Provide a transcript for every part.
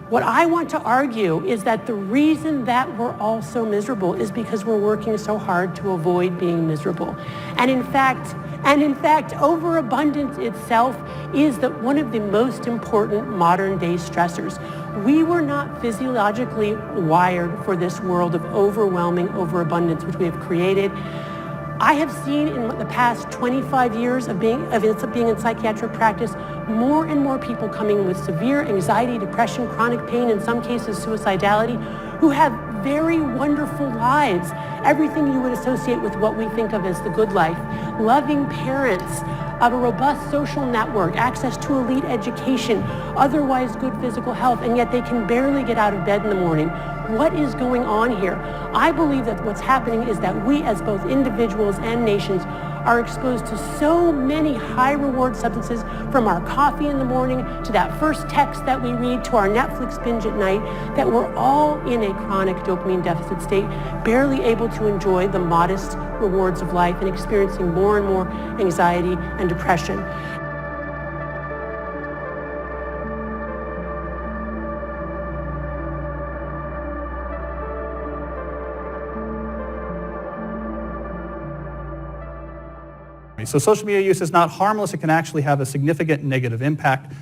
What I want to argue is that the reason that we're all so miserable is because we're working so hard to avoid being miserable. And in fact, overabundance itself is one of the most important modern day stressors. We were not physiologically wired for this world of overwhelming overabundance, which we have created. I have seen in the past 25 years of being in psychiatric practice, more and more people coming with severe anxiety, depression, chronic pain, in some cases suicidality, who have very wonderful lives. Everything you would associate with what we think of as the good life. Loving parents, a robust social network, access to elite education, otherwise good physical health, and yet they can barely get out of bed in the morning. What is going on here? I believe that what's happening is that we, as both individuals and nations, are exposed to so many high-reward substances, from our coffee in the morning to that first text that we read to our Netflix binge at night, that we're all in a chronic dopamine deficit state, barely able to enjoy the modest rewards of life and experiencing more and more anxiety and depression. So social media use is not harmless. It can actually have a significant negative impact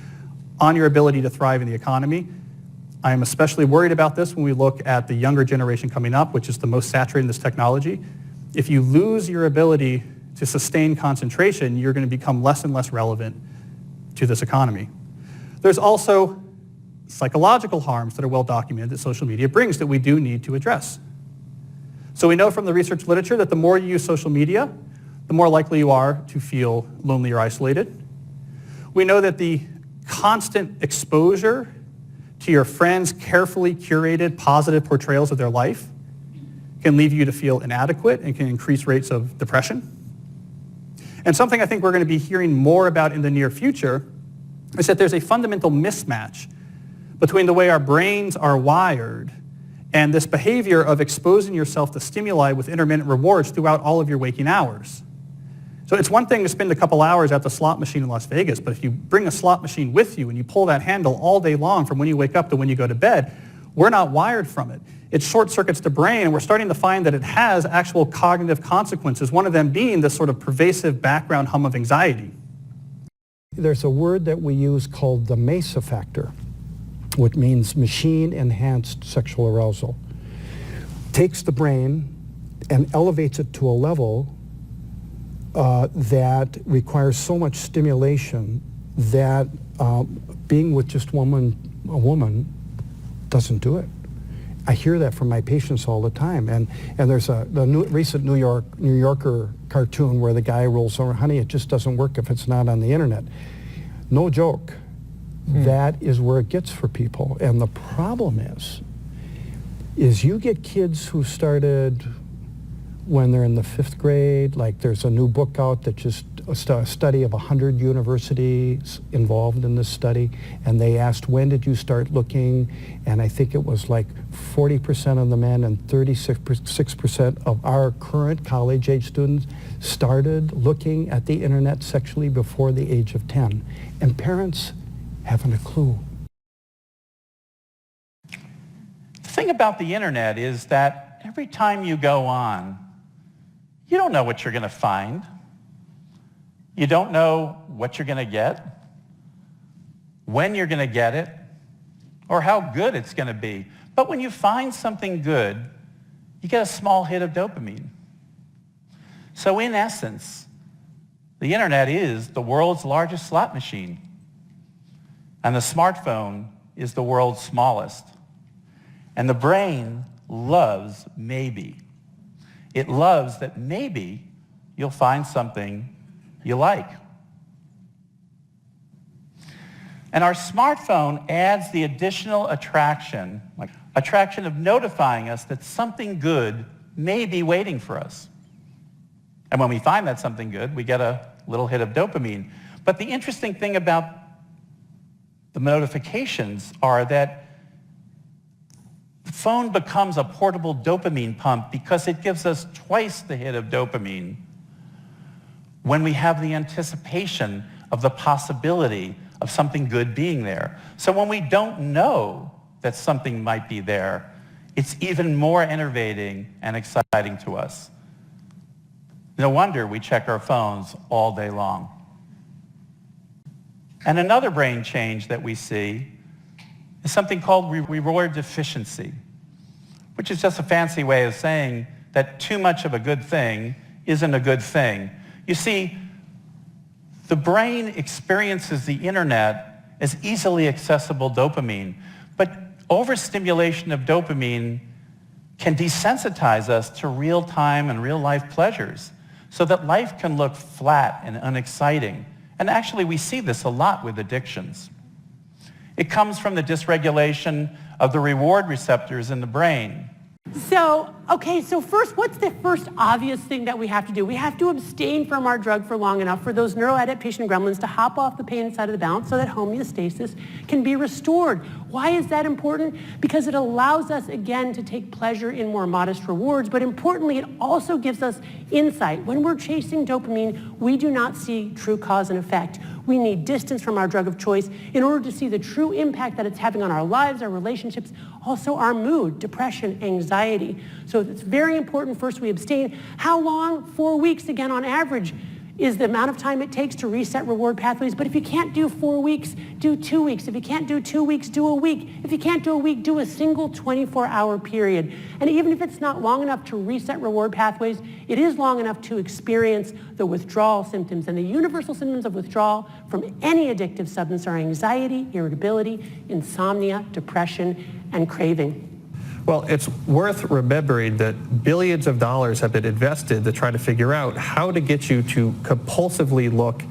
on your ability to thrive in the economy. I am especially worried about this when we look at the younger generation coming up, which is the most saturated in this technology. If you lose your ability to sustain concentration, you're going to become less and less relevant to this economy. There's also psychological harms that are well documented that social media brings that we do need to address. So we know from the research literature that the more you use social media, the more likely you are to feel lonely or isolated. We know that the constant exposure to your friends' carefully curated positive portrayals of their life can leave you to feel inadequate and can increase rates of depression. And something I think we're going to be hearing more about in the near future is that there's a fundamental mismatch between the way our brains are wired and this behavior of exposing yourself to stimuli with intermittent rewards throughout all of your waking hours. So it's one thing to spend a couple hours at the slot machine in Las Vegas, but if you bring a slot machine with you and you pull that handle all day long from when you wake up to when you go to bed, we're not wired from it. It short circuits the brain, and we're starting to find that it has actual cognitive consequences, one of them being this sort of pervasive background hum of anxiety. There's a word that we use called the MESA factor, which means machine-enhanced sexual arousal. Takes the brain and elevates it to a level that requires so much stimulation that being with just a woman doesn't do it. I hear that from my patients all the time. And there's recent New Yorker cartoon where the guy rolls over, honey, it just doesn't work if it's not on the internet. No joke. That is where it gets for people. And the problem is you get kids who started when they're in the 5th grade, like there's a new book out that just a study of 100 universities involved in this study, and they asked, when did you start looking? And I think it was like 40% of the men and 36% of our current college-age students started looking at the internet sexually before the age of 10. And parents haven't a clue. The thing about the internet is that every time you go on, you don't know what you're going to find. You don't know what you're going to get, when you're going to get it, or how good it's going to be. But when you find something good, you get a small hit of dopamine. So in essence, the internet is the world's largest slot machine, and the smartphone is the world's smallest. And the brain loves maybe. It loves that maybe you'll find something you like. And our smartphone adds the additional attraction of notifying us that something good may be waiting for us. And when we find that something good, we get a little hit of dopamine. But the interesting thing about the notifications are that the phone becomes a portable dopamine pump because it gives us twice the hit of dopamine when we have the anticipation of the possibility of something good being there. So when we don't know that something might be there, it's even more enervating and exciting to us. No wonder we check our phones all day long. And another brain change that we see is something called reward deficiency, which is just a fancy way of saying that too much of a good thing isn't a good thing. You see, the brain experiences the internet as easily accessible dopamine, but overstimulation of dopamine can desensitize us to real-time and real-life pleasures so that life can look flat and unexciting. And actually, we see this a lot with addictions. It comes from the dysregulation of the reward receptors in the brain. So first, what's the first obvious thing that we have to do? We have to abstain from our drug for long enough for those neuroadaptation gremlins to hop off the pain side of the balance so that homeostasis can be restored. Why is that important? Because it allows us, again, to take pleasure in more modest rewards, but importantly, it also gives us insight. When we're chasing dopamine, we do not see true cause and effect. We need distance from our drug of choice in order to see the true impact that it's having on our lives, our relationships, also our mood, depression, anxiety. So it's very important first we abstain. How long? 4 weeks, again, on average, is the amount of time it takes to reset reward pathways. But if you can't do 4 weeks, do 2 weeks. If you can't do 2 weeks, do a week. If you can't do a week, do a single 24-hour period. And even if it's not long enough to reset reward pathways, it is long enough to experience the withdrawal symptoms. And the universal symptoms of withdrawal from any addictive substance are anxiety, irritability, insomnia, depression, and craving. Well, it's worth remembering that billions of dollars have been invested to try to figure out how to get you to compulsively look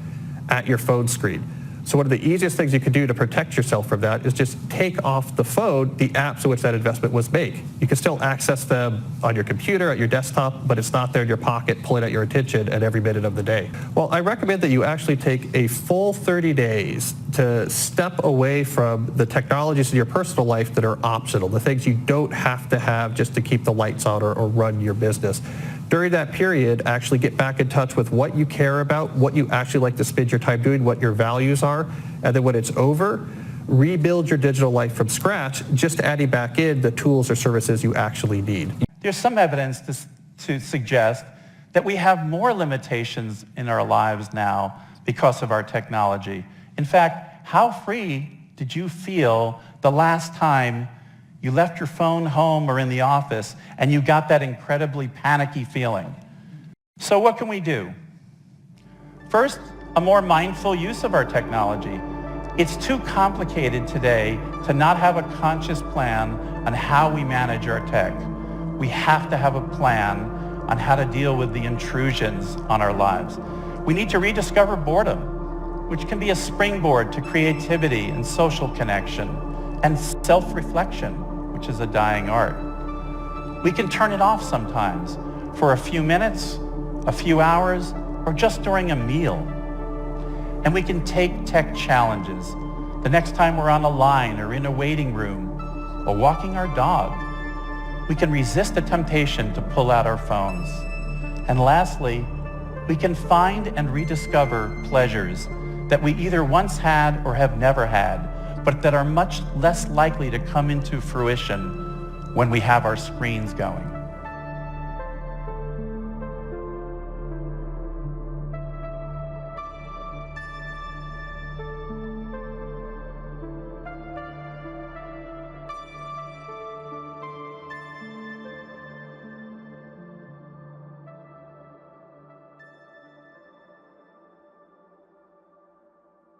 at your phone screen. So one of the easiest things you can do to protect yourself from that is just take off the phone the apps in which that investment was made. You can still access them on your computer, at your desktop, but it's not there in your pocket, pulling at your attention at every minute of the day. Well, I recommend that you actually take a full 30 days to step away from the technologies in your personal life that are optional, the things you don't have to have just to keep the lights on or run your business. During that period, actually get back in touch with what you care about, what you actually like to spend your time doing, what your values are, and then when it's over, rebuild your digital life from scratch, just adding back in the tools or services you actually need. There's some evidence to suggest that we have more limitations in our lives now because of our technology. In fact, how free did you feel the last time you left your phone home or in the office and you got that incredibly panicky feeling? So what can we do? First, a more mindful use of our technology. It's too complicated today to not have a conscious plan on how we manage our tech. We have to have a plan on how to deal with the intrusions on our lives. We need to rediscover boredom, which can be a springboard to creativity and social connection, and self-reflection, which is a dying art. We can turn it off sometimes for a few minutes, a few hours, or just during a meal. And we can take tech challenges. The next time we're on a line or in a waiting room or walking our dog, we can resist the temptation to pull out our phones. And lastly, we can find and rediscover pleasures that we either once had or have never had, but that are much less likely to come into fruition when we have our screens going.